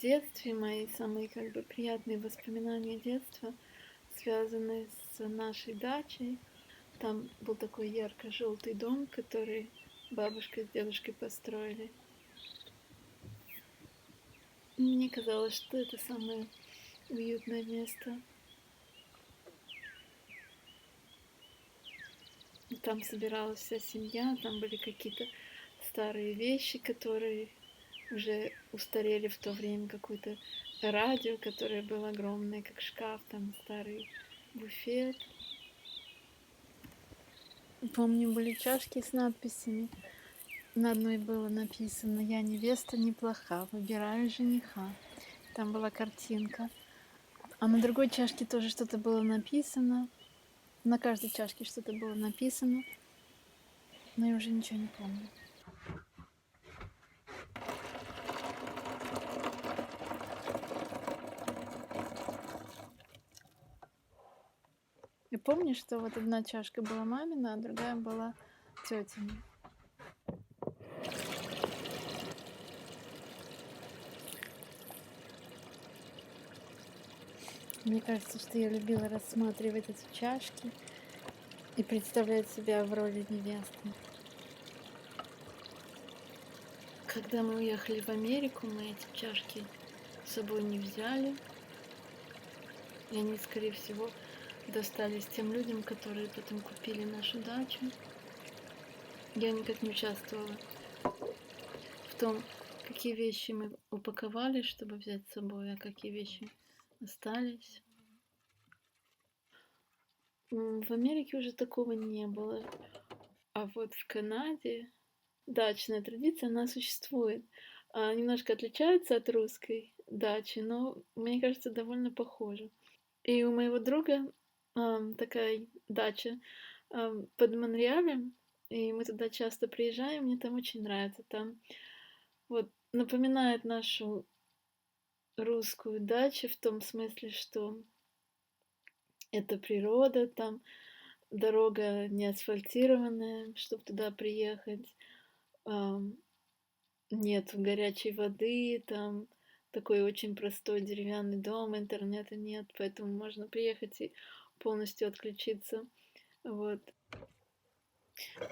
детстве мои самые как бы приятные воспоминания детства связаны с нашей дачей. Там был такой ярко-желтый дом, который бабушка с дедушкой построили. Мне казалось, что это самое уютное место. Там собиралась вся семья, там были какие-то старые вещи, которые уже устарели в то время, какое-то радио, которое было огромное, как шкаф, там старый буфет. Помню, были чашки с надписями. На одной было написано «Я невеста неплоха, выбираю жениха». Там была картинка. А на другой чашке тоже что-то было написано. На каждой чашке что-то было написано. Но я уже ничего не помню. И помню, что вот одна чашка была мамина, а другая была тетина. Мне кажется, что я любила рассматривать эти чашки и представлять себя в роли невесты. Когда мы уехали в Америку, мы эти чашки с собой не взяли. И они, скорее всего, достались тем людям, которые потом купили нашу дачу. Я никак не участвовала в том, какие вещи мы упаковали, чтобы взять с собой, а какие вещи остались. В Америке уже такого не было. А вот в Канаде дачная традиция, она существует. Немножко отличается от русской дачи, но, мне кажется, довольно похожа. И у моего друга такая дача под Монреалем, и мы туда часто приезжаем, мне там очень нравится. Там вот напоминает нашу русскую дачу в том смысле, что это природа, там дорога не асфальтированная, чтобы туда приехать, нет горячей воды, там такой очень простой деревянный дом, интернета нет, поэтому можно приехать и полностью отключиться. Вот.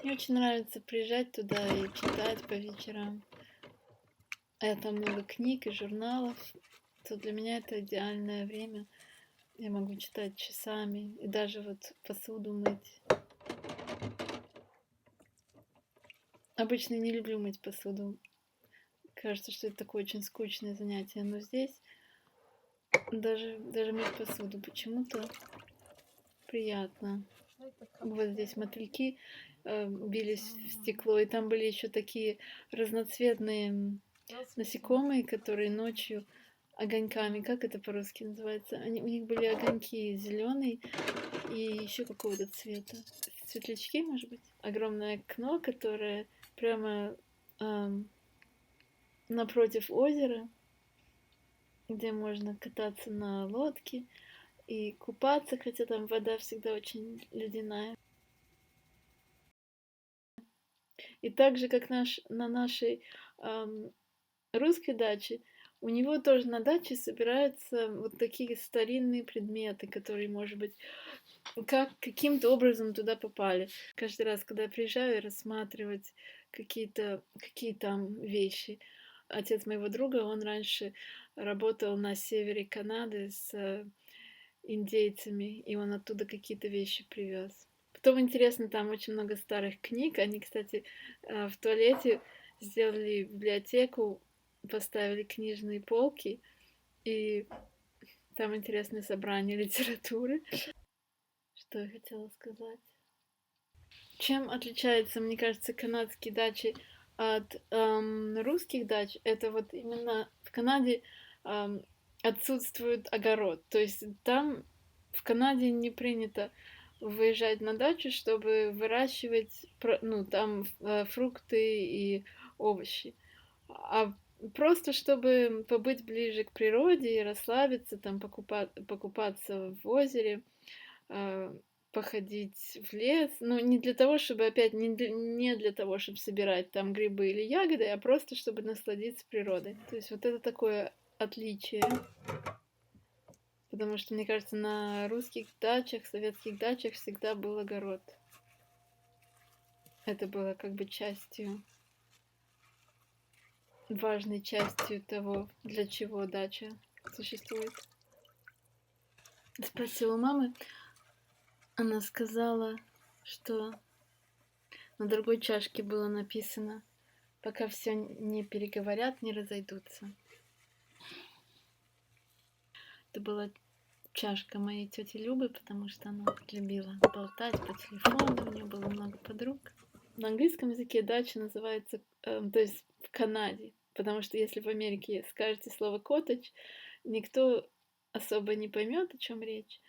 Мне очень нравится приезжать туда и читать по вечерам. А там много книг и журналов. То для меня это идеальное время. Я могу читать часами и даже вот посуду мыть. Обычно не люблю мыть посуду. Кажется, что это такое очень скучное занятие. Но здесь даже мыть посуду почему-то приятно. Вот здесь мотыльки бились в стекло, и там были еще такие разноцветные насекомые, которые ночью огоньками, как это по-русски называется, у них были огоньки зеленый и еще какого-то цвета. Светлячки, может быть? Огромное окно, которое прямо напротив озера, где можно кататься на лодке и купаться, хотя там вода всегда очень ледяная. И так же, как на нашей русской даче, у него тоже на даче собираются вот такие старинные предметы, которые, может быть, каким-то образом туда попали. Каждый раз, когда я приезжаю, рассматривать какие там вещи. Отец моего друга, он раньше работал на севере Канады с индейцами, и он оттуда какие-то вещи привез. Потом интересно, там очень много старых книг. Они, кстати, в туалете сделали библиотеку, поставили книжные полки, и там интересное собрание литературы. Что я хотела сказать? Чем отличается, мне кажется, канадские дачи от русских дач? Это вот именно в Канаде отсутствует огород. То есть там в Канаде не принято выезжать на дачу, чтобы выращивать там фрукты и овощи. А просто чтобы побыть ближе к природе и расслабиться, там покупаться в озере, походить в лес. Ну, не для того, чтобы, опять, не для того, чтобы собирать там грибы или ягоды, а просто чтобы насладиться природой. То есть вот это такое отличие, потому что, мне кажется, на русских дачах, советских дачах всегда был огород. Это было как бы важной частью того, для чего дача существует. Спросила у мамы, она сказала, что на другой чашке было написано: пока все не переговорят, не разойдутся. Это была чашка моей тети Любы, потому что она любила болтать по телефону, у нее было много подруг. На английском языке дача называется, то есть в Канаде, потому что если в Америке скажете слово коттедж, никто особо не поймет, о чем речь.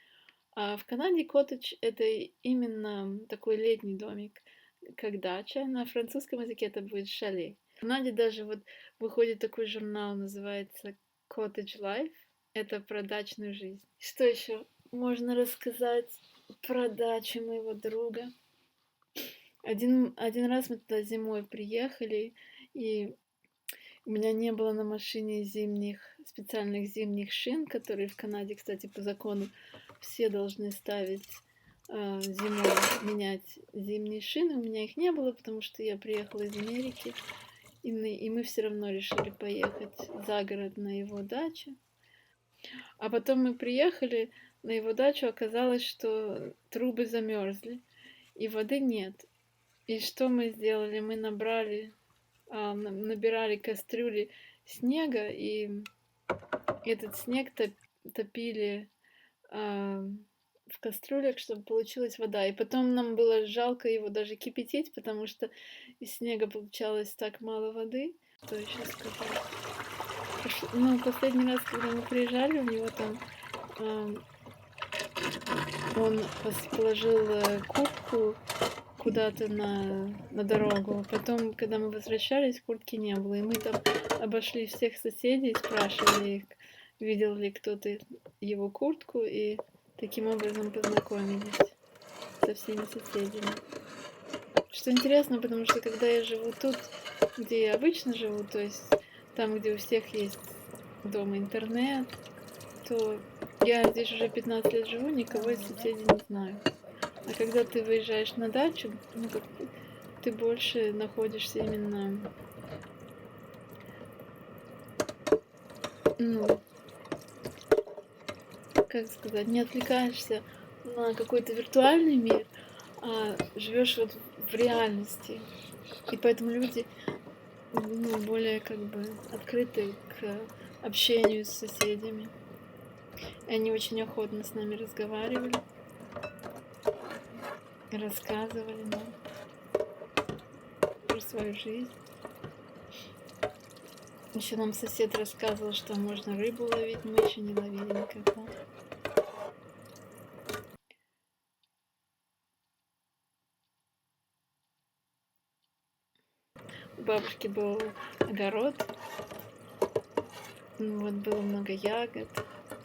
А в Канаде коттедж это именно такой летний домик, как дача. На французском языке это будет шале. В Канаде даже вот выходит такой журнал, называется Cottage Life. Это про дачную жизнь. Что еще можно рассказать про дачу моего друга? Один раз мы туда зимой приехали, и у меня не было на машине специальных зимних шин, которые в Канаде, кстати, по закону все должны ставить зимой, менять зимние шины. У меня их не было, потому что я приехала из Америки, и мы все равно решили поехать за город на его дачу. А потом мы приехали на его дачу, оказалось, что трубы замерзли, и воды нет. И что мы сделали? Мы набирали кастрюли снега, и этот снег топили в кастрюлях, чтобы получилась вода. И потом нам было жалко его даже кипятить, потому что из снега получалось так мало воды. Что еще сказать? Последний раз, когда мы приезжали, у него там он положил куртку куда-то на дорогу. Потом, когда мы возвращались, куртки не было. И мы там обошли всех соседей, спрашивали их, видел ли кто-то его куртку, и таким образом познакомились со всеми соседями. Что интересно, потому что когда я живу тут, где я обычно живу, то есть там, где у всех есть дома интернет, то я здесь уже 15 лет живу, никого из соседей не знаю. А когда ты выезжаешь на дачу, ты больше находишься именно, как сказать, не отвлекаешься на какой-то виртуальный мир, а живешь вот в реальности. И поэтому люди более как бы открыты к общению с соседями. И они очень охотно с нами разговаривали, рассказывали нам про свою жизнь. Еще нам сосед рассказывал, что можно рыбу ловить, мы еще не ловили никогда. У бабушки был огород, вот было много ягод,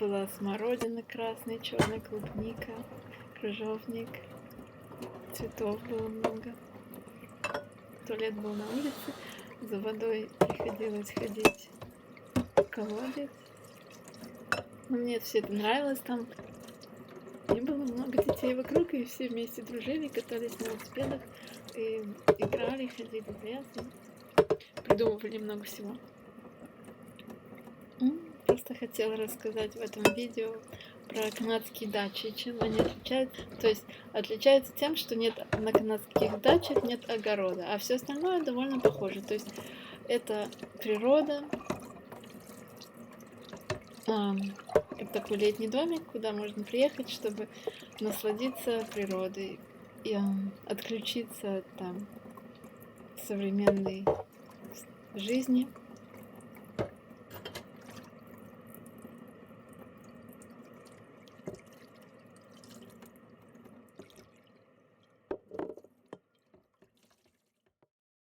была смородина красная, черная, клубника, крыжовник, цветов было много. Туалет был на улице, за водой приходилось ходить в колодец. Но мне все это нравилось там. И было много детей вокруг, и все вместе дружили, катались на велосипедах, и играли, ходили в лес, придумывали много всего. Просто хотела рассказать в этом видео про канадские дачи, чем они отличаются. То есть отличаются тем, что на канадских дачах нет огорода, а все остальное довольно похоже. То есть это природа, это такой летний домик, куда можно приехать, чтобы насладиться природой и отключиться от современной жизни.